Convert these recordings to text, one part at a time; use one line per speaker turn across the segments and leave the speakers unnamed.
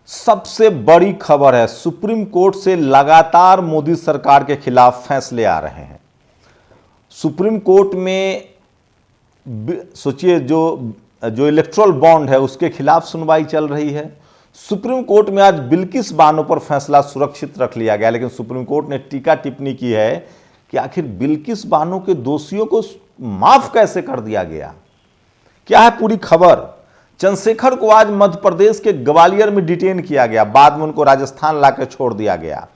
सबसे बड़ी खबर है, सुप्रीम कोर्ट से लगातार मोदी सरकार के खिलाफ फैसले आ रहे हैं। सुप्रीम कोर्ट में सोचिए जो इलेक्ट्रल बॉन्ड है उसके खिलाफ सुनवाई चल रही है। सुप्रीम कोर्ट में आज बिल्किस बानो पर फैसला सुरक्षित रख लिया गया, लेकिन सुप्रीम कोर्ट ने टीका टिप्पणी की है कि आखिर बिल्किस बानो के दोषियों को माफ कैसे कर दिया गया। क्या है पूरी खबर। चंद्रशेखर को आज मध्य प्रदेश के ग्वालियर में डिटेन किया गया, बाद में उनको राजस्थान लाकर छोड़ दिया गया।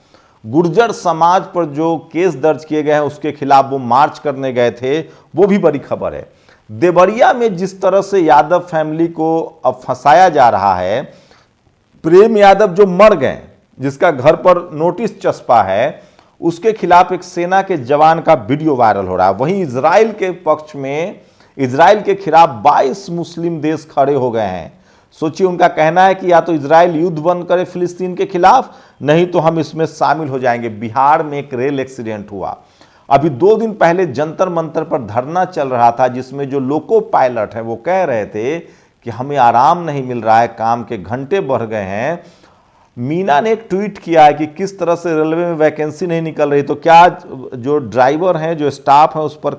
गुर्जर समाज पर जो केस दर्ज किए गए हैं उसके खिलाफ वो मार्च करने गए थे, वो भी बड़ी खबर है। देवरिया में जिस तरह से यादव फैमिली को अब फंसाया जा रहा है, प्रेम यादव जो मर गए, जिसका घर पर नोटिस चस्पा है, उसके खिलाफ एक सेना के जवान का वीडियो वायरल हो रहा है। वहीं इजराइल के पक्ष में इजराइल के खिलाफ 22 मुस्लिम देश खड़े हो गए हैं। सोचिए, उनका कहना है कि या तो इजराइल युद्ध बंद करे फिलिस्तीन के खिलाफ, नहीं तो हम इसमें शामिल हो जाएंगे। बिहार में एक रेल एक्सीडेंट हुआ, अभी 2 दिन पहले जंतर मंतर पर धरना चल रहा था, जिसमें जो लोको पायलट है वो कह रहे थे कि हमें आराम नहीं मिल रहा है, काम के घंटे बढ़ गए हैं। मीना ने एक ट्वीट किया है कि किस तरह से रेलवे में वैकेंसी नहीं निकल रही, तो क्या जो ड्राइवर हैं, जो स्टाफ है, उस पर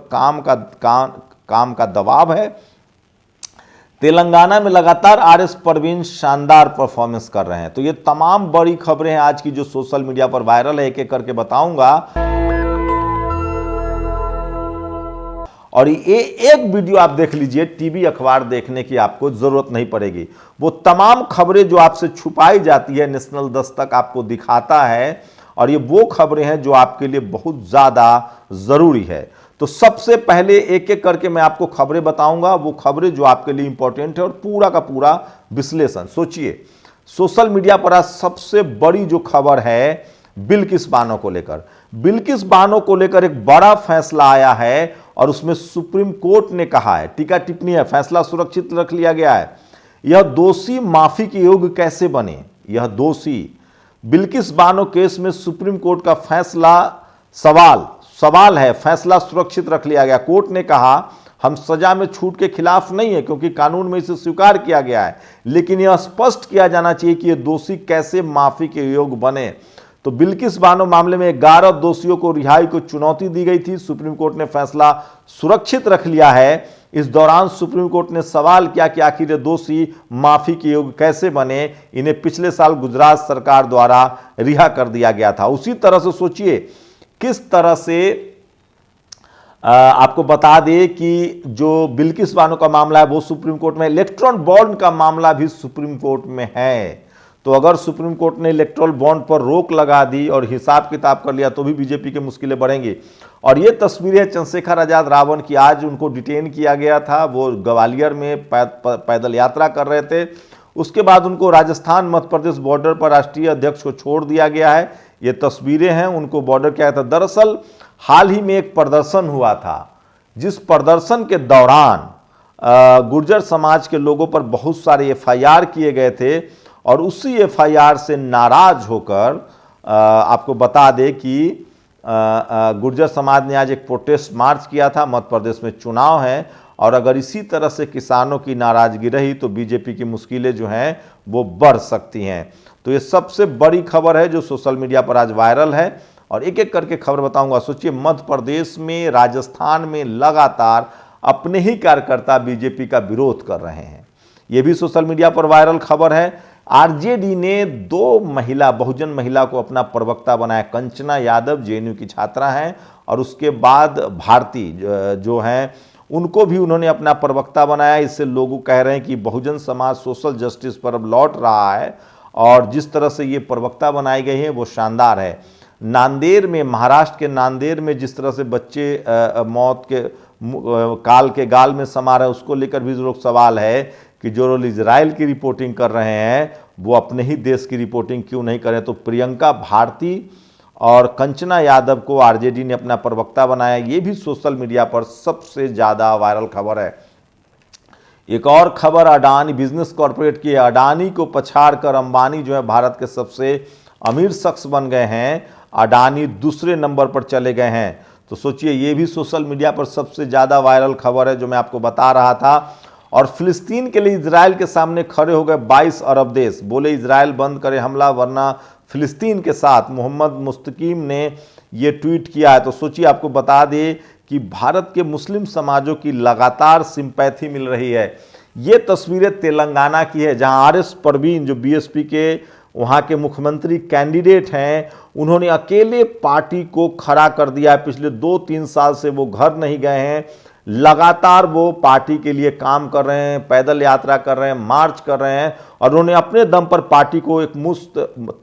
काम का दबाव है। तेलंगाना में लगातार आरएस परवीन शानदार परफॉर्मेंस कर रहे हैं। तो ये तमाम बड़ी खबरें हैं आज की जो सोशल मीडिया पर वायरल है, एक एक करके बताऊंगा। और ये एक वीडियो आप देख लीजिए, टीवी अखबार देखने की आपको जरूरत नहीं पड़ेगी। वो तमाम खबरें जो आपसे छुपाई जाती है, नेशनल दस्तक आपको दिखाता है, और ये वो खबरें हैं जो आपके लिए बहुत ज्यादा जरूरी है। तो सबसे पहले एक एक करके मैं आपको खबरें बताऊंगा, वो खबरें जो आपके लिए इंपॉर्टेंट है, और पूरा का पूरा विश्लेषण। सोचिए, सोशल मीडिया पर आज सबसे बड़ी जो खबर है बिल्किस बानो को लेकर। बिल्किस बानो को लेकर एक बड़ा फैसला आया है, और उसमें सुप्रीम कोर्ट ने कहा है, टीका टिप्पणी है, फैसला सुरक्षित रख लिया गया है। यह दोषी माफी के योग्य कैसे बने। यह दोषी बिल्किस बानो केस में सुप्रीम कोर्ट का फैसला सवाल है, फैसला सुरक्षित रख लिया गया। कोर्ट ने कहा, हम सजा में छूट के खिलाफ नहीं है, क्योंकि कानून में इसे स्वीकार किया गया है, लेकिन यह स्पष्ट किया जाना चाहिए कि यह दोषी कैसे माफी के योग्य बने। तो बिल्किस बानो मामले में 11 दोषियों को रिहाई को चुनौती दी गई थी। सुप्रीम कोर्ट ने फैसला सुरक्षित रख लिया है। इस दौरान सुप्रीम कोर्ट ने सवाल किया कि आखिर ये दोषी माफी के योग्य कैसे बने। इन्हें पिछले साल गुजरात सरकार द्वारा रिहा कर दिया गया था। उसी तरह से सोचिए किस तरह से आपको बता दें कि जो बिल्किस बानो का मामला है वो सुप्रीम कोर्ट में, इलेक्ट्रल बॉन्ड का मामला भी सुप्रीम कोर्ट में है। तो अगर सुप्रीम कोर्ट ने इलेक्ट्रल बॉन्ड पर रोक लगा दी और हिसाब किताब कर लिया तो भी बीजेपी की मुश्किलें बढ़ेंगी। और ये तस्वीरें चंद्रशेखर आजाद रावण की, आज उनको डिटेन किया गया था, वो ग्वालियर में पैदल यात्रा कर रहे थे। उसके बाद उनको राजस्थान मध्य प्रदेश बॉर्डर पर राष्ट्रीय अध्यक्ष को छोड़ दिया गया है। ये तस्वीरें हैं, उनको बॉर्डर किया था। दरअसल हाल ही में एक प्रदर्शन हुआ था, जिस प्रदर्शन के दौरान गुर्जर समाज के लोगों पर बहुत सारे एफआईआर किए गए थे, और उसी एफआईआर से नाराज होकर आपको बता दें कि गुर्जर समाज ने आज एक प्रोटेस्ट मार्च किया था। मध्य प्रदेश में चुनाव है, और अगर इसी तरह से किसानों की नाराजगी रही तो बीजेपी की मुश्किलें जो हैं वो बढ़ सकती हैं। तो ये सबसे बड़ी खबर है जो सोशल मीडिया पर आज वायरल है, और एक एक करके खबर बताऊंगा। सोचिए, मध्य प्रदेश में, राजस्थान में लगातार अपने ही कार्यकर्ता बीजेपी का विरोध कर रहे हैं। ये भी सोशल मीडिया पर वायरल खबर है। आरजेडी ने 2 बहुजन महिला को अपना प्रवक्ता बनाया। कंचना यादव जेएनयू की छात्रा हैं, और उसके बाद भारती जो हैं उनको भी उन्होंने अपना प्रवक्ता बनाया। इससे लोग कह रहे हैं कि बहुजन समाज सोशल जस्टिस पर अब लौट रहा है, और जिस तरह से ये प्रवक्ता बनाई गई हैं वो शानदार है। नांदेड़ में, महाराष्ट्र के नांदेड़ में जिस तरह से बच्चे मौत के काल के गाल में समा रहे हैं, उसको लेकर भी लोग सवाल है कि जो लोग इजराइल की रिपोर्टिंग कर रहे हैं वो अपने ही देश की रिपोर्टिंग क्यों नहीं करें। तो प्रियंका भारती और कंचना यादव को आरजेडी ने अपना प्रवक्ता बनाया। ये भी सोशल मीडिया पर सबसे ज़्यादा वायरल खबर है। एक और खबर अडानी बिजनेस कॉर्पोरेट की है। अडानी को पछाड़कर अंबानी जो है भारत के सबसे अमीर शख्स बन गए हैं। अडानी दूसरे नंबर पर चले गए हैं। तो सोचिए, ये भी सोशल मीडिया पर सबसे ज़्यादा वायरल खबर है जो मैं आपको बता रहा था। और फिलिस्तीन के लिए इजराइल के सामने खड़े हो गए 22 अरब देश। बोले इजराइल बंद करे हमला वरना फिलिस्तीन के साथ। मोहम्मद मुस्तकीम ने ये ट्वीट किया है। तो सोचिए, आपको बता दें कि भारत के मुस्लिम समाजों की लगातार सिंपैथी मिल रही है। ये तस्वीरें तेलंगाना की है, जहां आरएस परवीन जो बीएसपी के वहाँ के मुख्यमंत्री कैंडिडेट हैं, उन्होंने अकेले पार्टी को खड़ा कर दिया है। पिछले 2-3 साल से वो घर नहीं गए हैं, लगातार वो पार्टी के लिए काम कर रहे हैं, पैदल यात्रा कर रहे हैं, मार्च कर रहे हैं और उन्होंने अपने दम पर पार्टी को एक मुस्त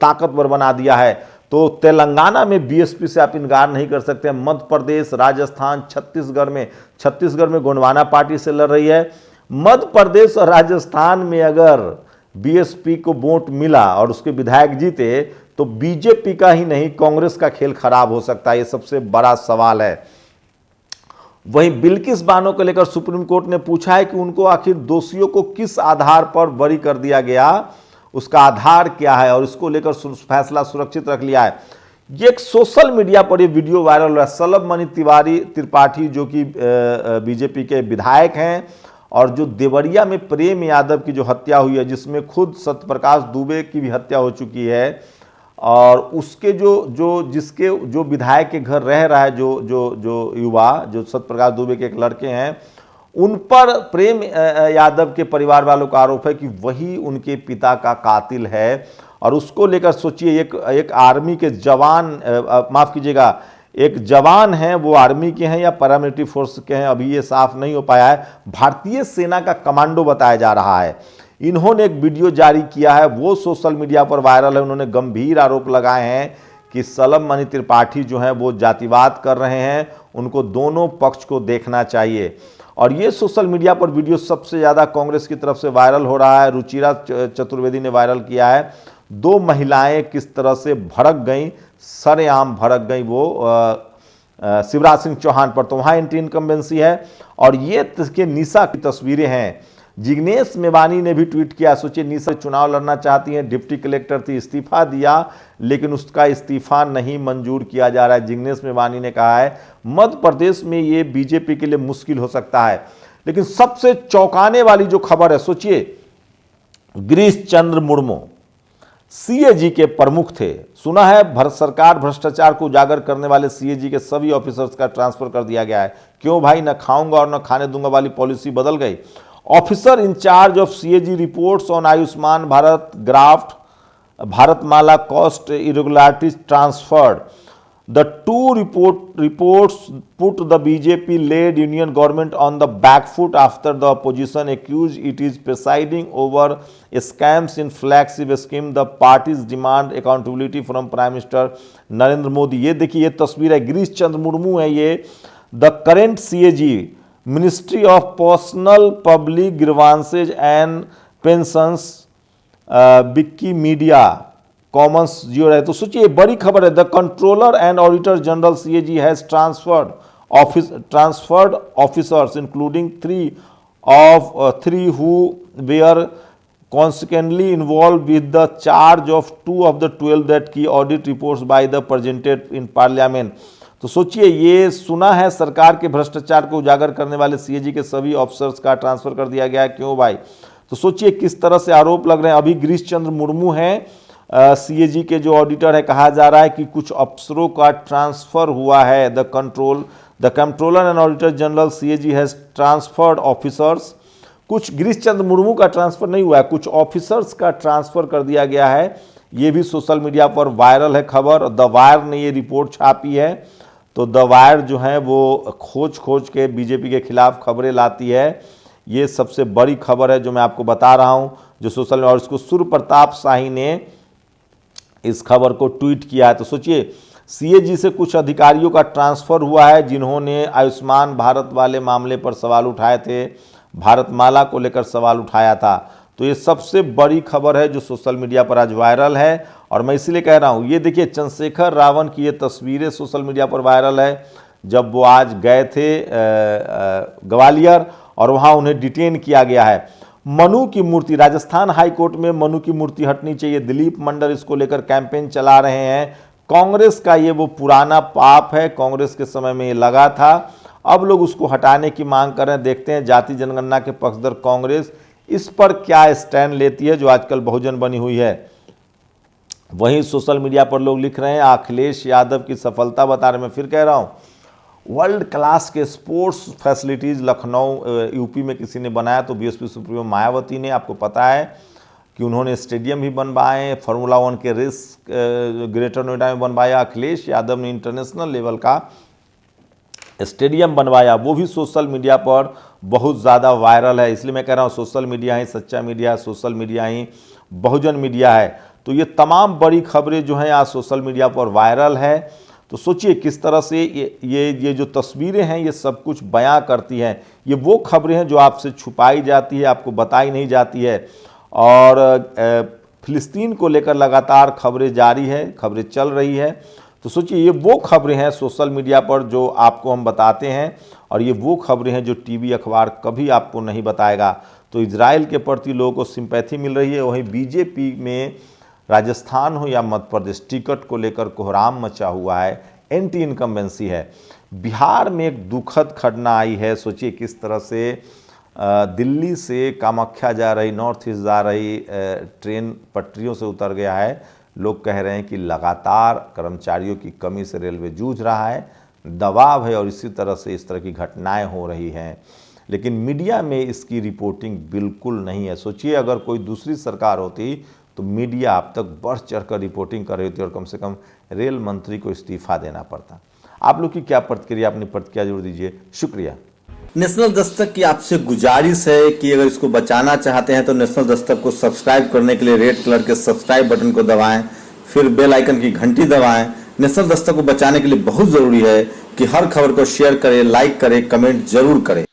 ताकतवर बना दिया है। तो तेलंगाना में बीएसपी से आप इनकार नहीं कर सकते। मध्य प्रदेश, राजस्थान, छत्तीसगढ़ में गोंडवाना पार्टी से लड़ रही है। मध्य प्रदेश और राजस्थान में अगर बीएसपी को वोट मिला और उसके विधायक जीते तो बीजेपी का ही नहीं कांग्रेस का खेल खराब हो सकता है। ये सबसे बड़ा सवाल है। वहीं बिल्किस बानो को लेकर सुप्रीम कोर्ट ने पूछा है कि उनको आखिर दोषियों को किस आधार पर बरी कर दिया गया, उसका आधार क्या है, और इसको लेकर फैसला सुरक्षित रख लिया है। ये एक सोशल मीडिया पर ये वीडियो वायरल हुआ है। सलभ त्रिपाठी जो कि बीजेपी के विधायक हैं और जो देवरिया में प्रेम यादव की जो हत्या हुई है, जिसमें खुद सत्यप्रकाश दुबे की भी हत्या हो चुकी है, और उसके जो विधायक के घर रह रहा है जो युवा, जो सत्यप्रकाश दुबे के एक लड़के हैं, उन पर प्रेम यादव के परिवार वालों का आरोप है कि वही उनके पिता का कातिल है। और उसको लेकर सोचिए, एक आर्मी के जवान, माफ कीजिएगा, एक जवान हैं, वो आर्मी के हैं या पैरामिलिट्री फोर्स के हैं, अभी ये साफ नहीं हो पाया है, भारतीय सेना का कमांडो बताया जा रहा है। इन्होंने एक वीडियो जारी किया है, वो सोशल मीडिया पर वायरल है। उन्होंने गंभीर आरोप लगाए हैं कि सलभ त्रिपाठी जो हैं वो जातिवाद कर रहे हैं, उनको दोनों पक्ष को देखना चाहिए। और ये सोशल मीडिया पर वीडियो सबसे ज़्यादा कांग्रेस की तरफ से वायरल हो रहा है। रुचिरा चतुर्वेदी ने वायरल किया है। 2 महिलाएं किस तरह से भड़क गई, सरेआम भड़क गई वो शिवराज सिंह चौहान पर। तो वहाँ एंटी इनकम्बेंसी है। और ये के निशा की तस्वीरें हैं। जिग्नेश मेवानी ने भी ट्वीट किया। सोचिए, निशा चुनाव लड़ना चाहती हैं, डिप्टी कलेक्टर थी, इस्तीफा दिया, लेकिन उसका इस्तीफा नहीं मंजूर किया जा रहा है। जिग्नेश मेवानी ने कहा है मध्य प्रदेश में ये बीजेपी के लिए मुश्किल हो सकता है। लेकिन सबसे चौंकाने वाली जो खबर है, सोचिए, गिरीश चंद्र मुर्मू सीएजी के प्रमुख थे। सुना है भारत सरकार भ्रष्टाचार को उजागर करने वाले सीएजी के सभी ऑफिसर्स का ट्रांसफर कर दिया गया है। क्यों भाई, न खाऊंगा और न खाने दूंगा वाली पॉलिसी बदल गई। Officer in charge of CAG reports on Ayushman Bharat graft Bharatmala cost irregularities transferred. The two reports put the BJP-led union government on the back foot after the opposition accused it is presiding over scams in flagship scheme. The parties demand accountability from Prime Minister Narendra Modi. ये देखिए, ये तस्वीर है, गिरीश चंद्र मुर्मू है ये। The current CAG ministry of personnel public grievances and pensions Wikimedia Commons जो है। तो सोचिए, बड़ी खबर है। The controller and auditor general CAG has transferred officers including 3 who were consequently involved with the charge of 2 of the 12 that key audit reports by the presented in parliament। तो सोचिए, ये सुना है सरकार के भ्रष्टाचार को उजागर करने वाले सीएजी के सभी ऑफिसर्स का ट्रांसफर कर दिया गया है। क्यों भाई? तो सोचिए किस तरह से आरोप लग रहे हैं। अभी गिरीश चंद्र मुर्मू हैं सीएजी के जो ऑडिटर है। कहा जा रहा है कि कुछ अफसरों का ट्रांसफर हुआ है। The controller and auditor general CAG has transferred officers. कुछ गिरीश चंद्र मुर्मू का ट्रांसफर नहीं हुआ है, कुछ ऑफिसर्स का ट्रांसफर कर दिया गया है। ये भी सोशल मीडिया पर वायरल है खबर। द वायर ने ये रिपोर्ट छापी है। तो द वायर जो है वो खोज के बीजेपी के खिलाफ खबरें लाती है। ये सबसे बड़ी खबर है जो मैं आपको बता रहा हूँ, जो सोशल मीडिया। और इसको सूर्य प्रताप शाही ने इस खबर को ट्वीट किया है। तो सोचिए, सीएजी से कुछ अधिकारियों का ट्रांसफर हुआ है जिन्होंने आयुष्मान भारत वाले मामले पर सवाल उठाए थे, भारतमाला को लेकर सवाल उठाया था। तो ये सबसे बड़ी खबर है जो सोशल मीडिया पर आज वायरल है। और मैं इसलिए कह रहा हूँ, ये देखिए चंद्रशेखर रावण की ये तस्वीरें सोशल मीडिया पर वायरल है, जब वो आज गए थे ग्वालियर और वहाँ उन्हें डिटेन किया गया है। मनु की मूर्ति, राजस्थान हाई कोर्ट में मनु की मूर्ति हटनी चाहिए। दिलीप मंडल इसको लेकर कैंपेन चला रहे हैं। कांग्रेस का ये वो पुराना पाप है, कांग्रेस के समय में ये लगा था अब लोग उसको हटाने की मांग कर रहे हैं। देखते हैं जाति जनगणना के पक्षधर कांग्रेस इस पर क्या स्टैंड लेती है, जो आजकल बहुजन बनी हुई है। वहीं सोशल मीडिया पर लोग लिख रहे हैं अखिलेश यादव की सफलता बता रहे, मैं फिर कह रहा हूँ वर्ल्ड क्लास के स्पोर्ट्स फैसिलिटीज़ लखनऊ यूपी में किसी ने बनाया तो बीएसपी सुप्रीमो मायावती ने। आपको पता है कि उन्होंने स्टेडियम भी बनवाए, फार्मूला 1 के रेस ग्रेटर नोएडा में बनवाया। अखिलेश यादव ने इंटरनेशनल लेवल का स्टेडियम बनवाया, वो भी सोशल मीडिया पर बहुत ज़्यादा वायरल है। इसलिए मैं कह रहा हूँ सोशल मीडिया ही सच्चा मीडिया, सोशल मीडिया ही बहुजन मीडिया है। तो ये तमाम बड़ी खबरें जो हैं आज सोशल मीडिया पर वायरल है। तो सोचिए किस तरह से ये जो तस्वीरें हैं ये सब कुछ बयां करती हैं। ये वो खबरें हैं जो आपसे छुपाई जाती है, आपको बताई नहीं जाती है। और फिलिस्तीन को लेकर लगातार खबरें जारी है, खबरें चल रही है। तो सोचिए ये वो खबरें हैं सोशल मीडिया पर जो आपको हम बताते हैं, और ये वो खबरें हैं जो टीवी अखबार कभी आपको नहीं बताएगा। तो इजराइल के प्रति लोगों को सिंपैथी मिल रही है। वहीं बीजेपी में राजस्थान हो या मध्य प्रदेश, टिकट को लेकर कोहराम मचा हुआ है, एंटी इनकम्बेंसी है। बिहार में एक दुखद घटना आई है। सोचिए किस तरह से दिल्ली से कामाख्या जा रही, नॉर्थ ईस्ट जा रही ट्रेन पटरियों से उतर गया है। लोग कह रहे हैं कि लगातार कर्मचारियों की कमी से रेलवे जूझ रहा है, दबाव है, और इसी तरह से इस तरह की घटनाएं हो रही हैं। लेकिन मीडिया में इसकी रिपोर्टिंग बिल्कुल नहीं है। सोचिए अगर कोई दूसरी सरकार होती तो मीडिया अब तक बढ़ चढ़कर रिपोर्टिंग कर रही थी और कम से कम रेल मंत्री को इस्तीफा देना पड़ता। आप लोग की क्या प्रतिक्रिया, अपनी प्रतिक्रिया जरूर दीजिए। शुक्रिया।
नेशनल दस्तक की आपसे गुजारिश है कि अगर इसको बचाना चाहते हैं तो नेशनल दस्तक को सब्सक्राइब करने के लिए रेड कलर के सब्सक्राइब बटन को दबाएं, फिर बेल आइकन की घंटी दबाएं। नेशनल दस्तक को बचाने के लिए बहुत जरूरी है कि हर खबर को शेयर करें, लाइक करें, कमेंट जरूर करें।